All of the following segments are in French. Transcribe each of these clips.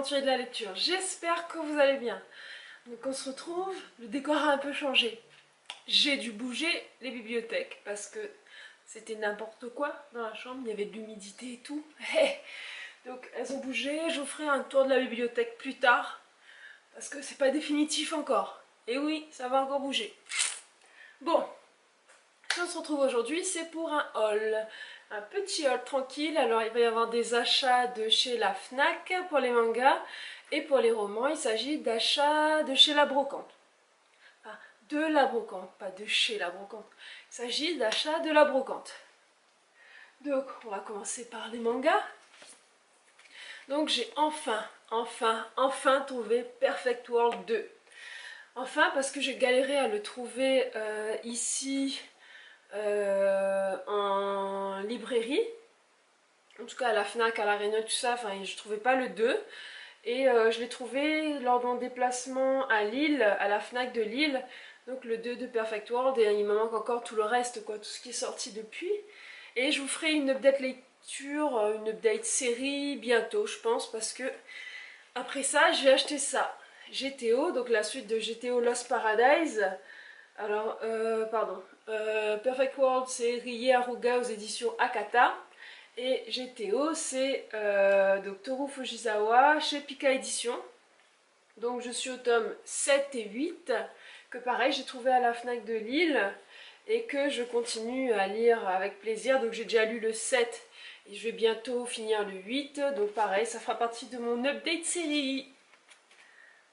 aventuriers de la lecture, j'espère que vous allez bien. Donc on se retrouve, le décor a un peu changé. J'ai dû bouger les bibliothèques parce que c'était n'importe quoi dans la chambre, il y avait de l'humidité et tout. Donc elles ont bougé, je vous ferai un tour de la bibliothèque plus tard parce que c'est pas définitif encore. Et oui, ça va encore bouger. Bon, si on se retrouve aujourd'hui, c'est pour un haul. Un petit haul tranquille. Alors il va y avoir des achats de chez la Fnac pour les mangas. Et pour les romans, il s'agit d'achats de chez la Brocante. Enfin, de la Brocante, pas de chez la Brocante. Il s'agit d'achats de la Brocante. Donc on va commencer par les mangas. Donc j'ai enfin trouvé Perfect World 2. Enfin, parce que j'ai galéré à le trouver ici en librairie. En tout cas à la Fnac, à la Réunion, tout ça, enfin je trouvais pas le 2. Et je l'ai trouvé lors d'un déplacement à Lille, à la Fnac de Lille. Donc le 2 de Perfect World, et il me manque encore tout le reste, quoi, tout ce qui est sorti depuis. Et je vous ferai une update lecture, une update série bientôt, je pense, parce que après ça, je vais acheter ça. GTO, donc la suite de GTO Lost Paradise. Alors, Perfect World, c'est Rie Haruga aux éditions Akata. Et GTO, c'est donc Toru Fujisawa chez Pika Édition. Donc je suis au tome 7 et 8, que pareil, j'ai trouvé à la Fnac de Lille. Et que je continue à lire avec plaisir. Donc j'ai déjà lu le 7 et je vais bientôt finir le 8. Donc pareil, ça fera partie de mon update série.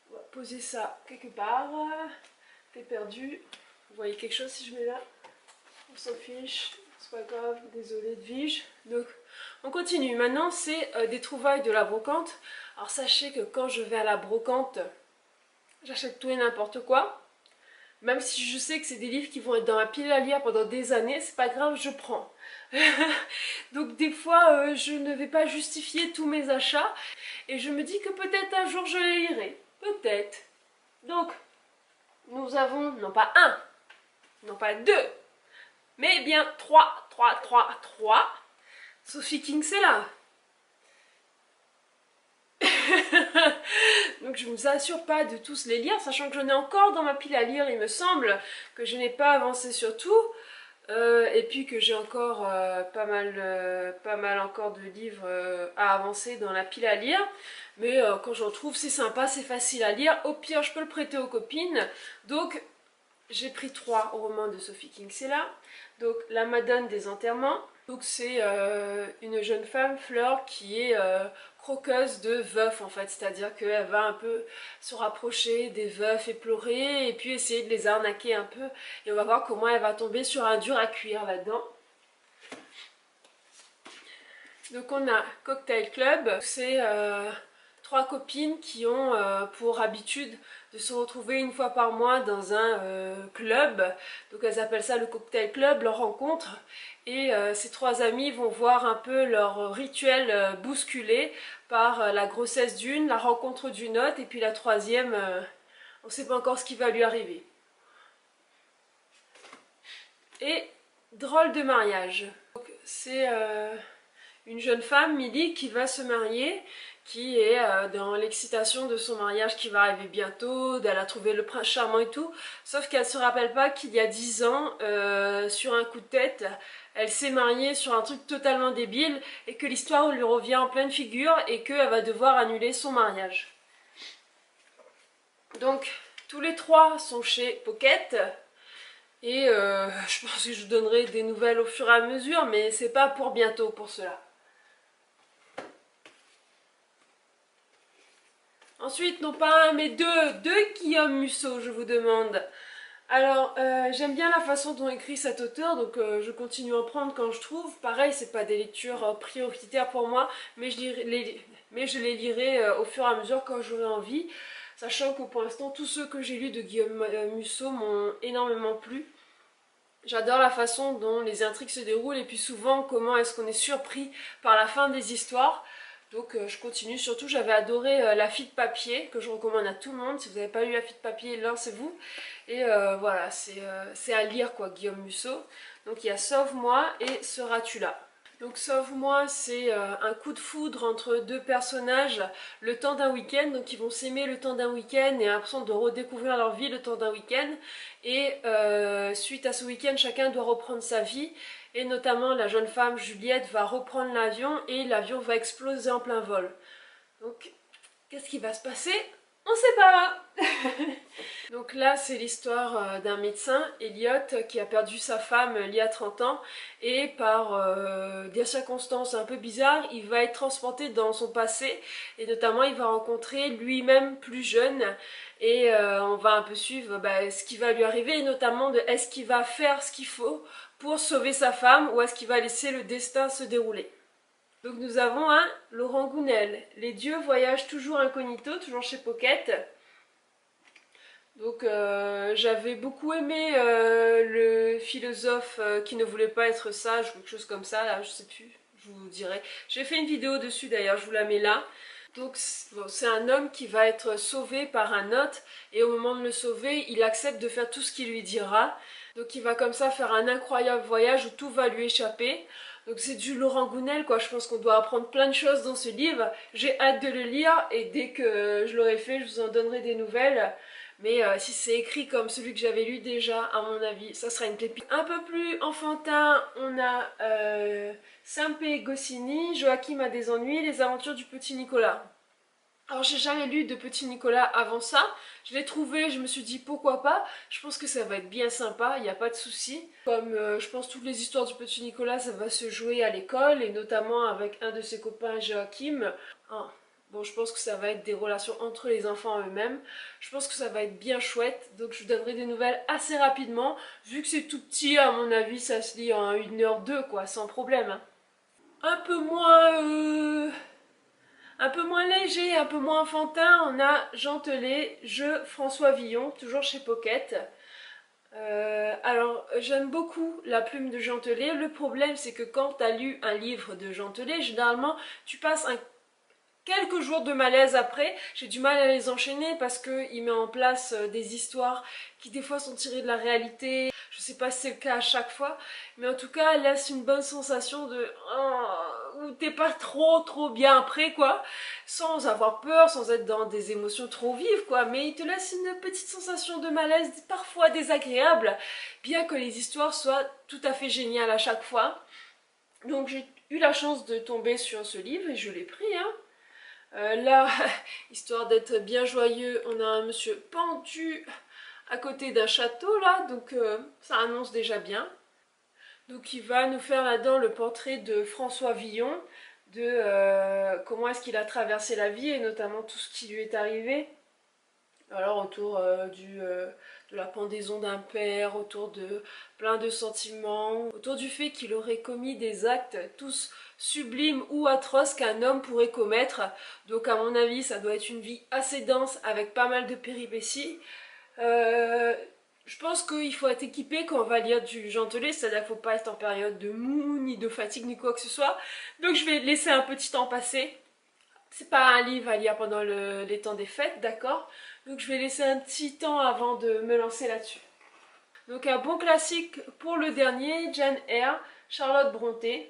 On va poser ça quelque part. T'es perdu. Vous voyez quelque chose si je mets là? On s'en fiche, c'est pas grave, désolé de Vige. Donc on continue. Maintenant c'est des trouvailles de la Brocante. Alors sachez que quand je vais à la Brocante, j'achète tout et n'importe quoi. Même si je sais que c'est des livres qui vont être dans ma pile à lire pendant des années, c'est pas grave, je prends. Donc des fois, je ne vais pas justifier tous mes achats. Et je me dis que peut-être un jour je les lirai. Peut-être. Donc, nous avons non pas un, non pas deux, mais bien trois. Sophie King, c'est là. Donc je ne vous assure pas de tous les lire, sachant que j'en ai encore dans ma pile à lire, il me semble que je n'ai pas avancé sur tout, et puis que j'ai encore pas mal encore de livres à avancer dans la pile à lire, mais quand j'en trouve c'est sympa, c'est facile à lire, au pire je peux le prêter aux copines. Donc j'ai pris 3 romans de Sophie King, c'est là. Donc La Madone des enterrements. Donc c'est une jeune femme, Fleur, qui est croqueuse de veufs en fait. C'est-à-dire qu'elle va un peu se rapprocher des veufs éplorés et puis essayer de les arnaquer un peu. Et on va voir comment elle va tomber sur un dur à cuire là-dedans. Donc on a Cocktail Club. C'est 3 copines qui ont pour habitude de se retrouver une fois par mois dans un club. Donc elles appellent ça le Cocktail Club, leur rencontre. Et ces 3 amies vont voir un peu leur rituel bousculé par la grossesse d'une, la rencontre d'une autre, et puis la troisième, on ne sait pas encore ce qui va lui arriver. Et Drôle de mariage. C'est une jeune femme, Millie, qui va se marier, qui est dans l'excitation de son mariage qui va arriver bientôt, d'elle a trouvé le prince charmant et tout, sauf qu'elle ne se rappelle pas qu'il y a 10 ans, sur un coup de tête, elle s'est mariée sur un truc totalement débile et que l'histoire lui revient en pleine figure et qu'elle va devoir annuler son mariage. Donc, tous les 3 sont chez Pocket. Et je pense que je vous donnerai des nouvelles au fur et à mesure, mais c'est pas pour bientôt pour cela. Ensuite, non pas un, mais deux Guillaume Musso, je vous demande. Alors, j'aime bien la façon dont écrit cet auteur, donc je continue à en prendre quand je trouve. Pareil, c'est pas des lectures prioritaires pour moi, mais je les lirai au fur et à mesure quand j'aurai envie. Sachant que pour l'instant, tous ceux que j'ai lus de Guillaume Musso m'ont énormément plu. J'adore la façon dont les intrigues se déroulent et puis souvent comment est-ce qu'on est surpris par la fin des histoires. Donc je continue, surtout j'avais adoré La fille de papier, que je recommande à tout le monde. Si vous n'avez pas lu La fille de papier, lancez-vous. Et voilà, c'est à lire quoi, Guillaume Musso. Donc il y a Sauve-moi et Seras-tu là. Donc Sauve moi, c'est un coup de foudre entre deux personnages le temps d'un week-end. Donc ils vont s'aimer le temps d'un week-end et l'impression de redécouvrir leur vie le temps d'un week-end. Et suite à ce week-end, chacun doit reprendre sa vie. Et notamment la jeune femme Juliette va reprendre l'avion et l'avion va exploser en plein vol. Donc qu'est-ce qui va se passer? On sait pas. Donc là, c'est l'histoire d'un médecin, Elliot, qui a perdu sa femme il y a 30 ans et par des circonstances un peu bizarres, il va être transporté dans son passé et notamment il va rencontrer lui-même plus jeune et on va un peu suivre ce qui va lui arriver et notamment de est-ce qu'il va faire ce qu'il faut pour sauver sa femme ou est-ce qu'il va laisser le destin se dérouler. Donc nous avons un Laurent Gounel. Les dieux voyagent toujours incognito, toujours chez Pocket. Donc j'avais beaucoup aimé le philosophe qui ne voulait pas être sage ou quelque chose comme ça, là je sais plus, je vous dirai. J'ai fait une vidéo dessus d'ailleurs, je vous la mets là. Donc c'est un homme qui va être sauvé par un autre et au moment de le sauver, il accepte de faire tout ce qu'il lui dira. Donc il va comme ça faire un incroyable voyage où tout va lui échapper. Donc c'est du Laurent Gounel quoi, je pense qu'on doit apprendre plein de choses dans ce livre. J'ai hâte de le lire et dès que je l'aurai fait, je vous en donnerai des nouvelles. Mais si c'est écrit comme celui que j'avais lu déjà, à mon avis, ça sera une pépite. Un peu plus enfantin, on a Sampé Goscinny, Joachim a des ennuis, les aventures du petit Nicolas. Alors j'ai jamais lu de Petit Nicolas avant ça, je l'ai trouvé, je me suis dit pourquoi pas, je pense que ça va être bien sympa, il n'y a pas de souci. Comme je pense toutes les histoires du Petit Nicolas, ça va se jouer à l'école et notamment avec un de ses copains Joachim. Bon, je pense que ça va être des relations entre les enfants eux-mêmes. Je pense que ça va être bien chouette. Donc je vous donnerai des nouvelles assez rapidement. Vu que c'est tout petit, à mon avis, ça se lit en 1h02, quoi, sans problème. Hein. Un peu moins léger, un peu moins enfantin, on a Jean Telet, je François Villon, toujours chez Pocket. Alors j'aime beaucoup la plume de Jean Telet. Le problème c'est que quand tu as lu un livre de Jean Telet, généralement tu passes quelques jours de malaise après, j'ai du mal à les enchaîner parce qu'il met en place des histoires qui des fois sont tirées de la réalité. Je sais pas si c'est le cas à chaque fois, mais en tout cas, laisse une bonne sensation de où t'es pas trop bien après quoi, sans avoir peur, sans être dans des émotions trop vives quoi, mais il te laisse une petite sensation de malaise, parfois désagréable, bien que les histoires soient tout à fait géniales à chaque fois. Donc j'ai eu la chance de tomber sur ce livre et je l'ai pris hein. Là, histoire d'être bien joyeux, on a un monsieur pendu à côté d'un château là, donc ça annonce déjà bien. Donc il va nous faire là-dedans le portrait de François Villon, de comment est-ce qu'il a traversé la vie et notamment tout ce qui lui est arrivé. Alors autour de la pendaison d'un père, autour de plein de sentiments, autour du fait qu'il aurait commis des actes tous sublimes ou atroces qu'un homme pourrait commettre. Donc à mon avis ça doit être une vie assez dense avec pas mal de péripéties. Je pense qu'il faut être équipé quand on va lire du Jean Telet, c'est-à-dire qu'il ne faut pas être en période de mou, ni de fatigue, ni quoi que ce soit. Donc je vais laisser un petit temps passer. C'est pas un livre à lire pendant les temps des fêtes, d'accord? Donc je vais laisser un petit temps avant de me lancer là-dessus. Donc un bon classique pour le dernier, Jane Eyre, Charlotte Brontë.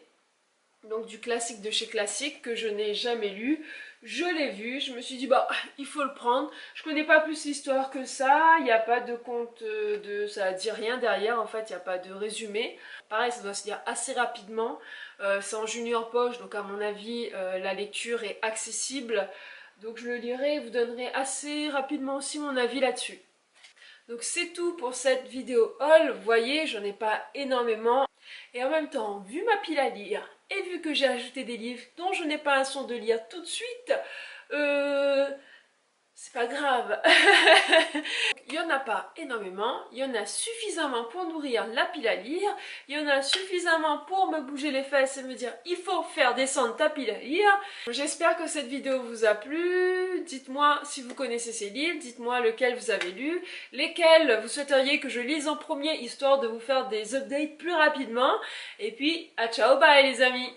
Donc du classique de chez Classique que je n'ai jamais lu. Je l'ai vu, je me suis dit bah il faut le prendre. Je connais pas plus l'histoire que ça, il n'y a pas de compte ça dit rien derrière en fait, il n'y a pas de résumé. Pareil ça doit se lire assez rapidement, c'est en junior poche donc à mon avis la lecture est accessible. Donc je le lirai et vous donnerai assez rapidement aussi mon avis là-dessus. Donc c'est tout pour cette vidéo haul, vous voyez j'en ai pas énormément. Et en même temps, vu ma pile à lire, et vu que j'ai ajouté des livres dont je n'ai pas un son de lire tout de suite, c'est pas grave. Il n'y en a pas énormément, il y en a suffisamment pour nourrir la pile à lire, il y en a suffisamment pour me bouger les fesses et me dire il faut faire descendre ta pile à lire. J'espère que cette vidéo vous a plu, dites-moi si vous connaissez ces livres, dites-moi lequel vous avez lu, lesquels vous souhaiteriez que je lise en premier histoire de vous faire des updates plus rapidement. Et puis, à ciao bye les amis!